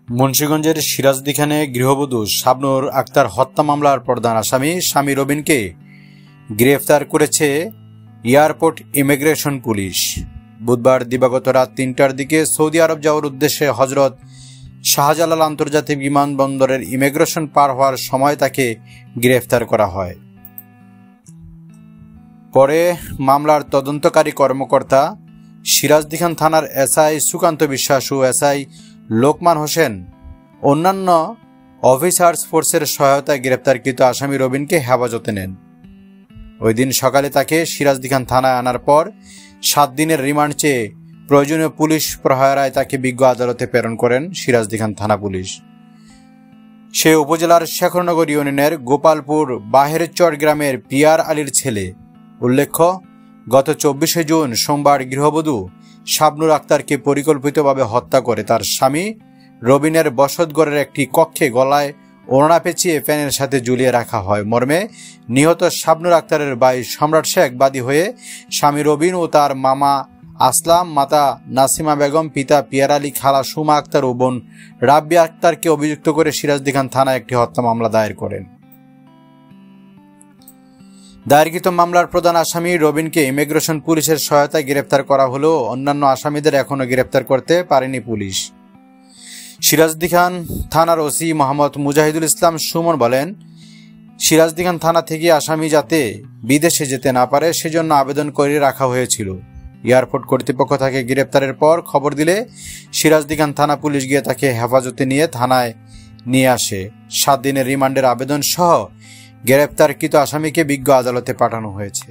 মুন্সিগঞ্জের সিরাজদিখানে গৃহবধূ শাবনুর আক্তার হত্যা মামলার প্রধান আসামি স্বামী রবিনকে গ্রেফতার করেছে এয়ারপোর্ট ইমিগ্রেশন পুলিশ। বুধবার দিবাগত রাত ৩টার দিকে সৌদি আরব যাওয়ার উদ্দেশ্যে হজরত শাহজালাল আন্তর্জাতিক বিমানবন্দরের ইমিগ্রেশন পার হওয়ার সময় তাকে গ্রেফতার করা হয়। পরে মামলার তদন্তকারী কর্মকর্তা সিরাজদিখান থানার এসআই সুকান্ত বিশ্বাস ও এসআই লোকমান হোসেন অন্যান্য অফিসার্স ফোর্সের সহায়তায় গ্রেপ্তারকৃত আসামি রবিনকে হেফাজতে নেন। ওই দিন সকালে তাকে সিরাজদিখান থানায় আনার পর 7 দিনের রিমান্ড চেয়ে প্রয়োজনীয় পুলিশ প্রহরায় তাকে বিজ্ঞ আদালতে প্রেরণ করেন সিরাজদিখান থানা পুলিশ। সে উপজেলার শেখরনগর ইউনিয়নের গোপালপুর বাহেরচর গ্রামের পিয়ার আলীর ছেলে। উল্লেখ্য, গত 24শে জুন সোমবার গৃহবধূ শাবনুর আক্তারকে পরিকল্পিতভাবে হত্যা করে তার স্বামী রবিনের বসতঘরের একটি কক্ষে গলায় ওড়না পেঁচিয়ে ফ্যানের সাথে ঝুলিয়ে রাখা হয়। মর্মে নিহত শাবনুর আক্তারের ভাই সম্রাট শেখ বাদী হয়ে স্বামী রবিন ও তার মামা আসলাম, মাতা নাসিমা বেগম, পিতা পিয়ার আলী, খালা সুমা আক্তার ও বোন রাব্বি আক্তারকে অভিযুক্ত করে সিরাজদিখান থানায় একটি হত্যা মামলা দায়ের করেন। দায়েরকৃত মামলার প্রধান আসামি রবিনকে ইমিগ্রেশন পুলিশের সহায়তায় গ্রেপ্তার করা হলেও অন্যান্য আসামিদের এখনও গ্রেপ্তার করতে পারেনি পুলিশ। সিরাজদিখান থানার ওসি মোহাম্মদ মুজাহিদুল ইসলাম সুমন বলেন, সিরাজদিখান থানা থেকে আসামি যাতে বিদেশে যেতে না পারে সেজন্য আবেদন করে রাখা হয়েছিল। এয়ারপোর্ট কর্তৃপক্ষ তাকে গ্রেপ্তারের পর খবর দিলে সিরাজদিখান থানা পুলিশ গিয়ে তাকে হেফাজতে নিয়ে থানায় নিয়ে আসে। 7 দিনের রিমান্ডের আবেদন সহ গ্রেপ্তারকৃত আসামিকে বিজ্ঞ আদালতে পাঠানো হয়েছে।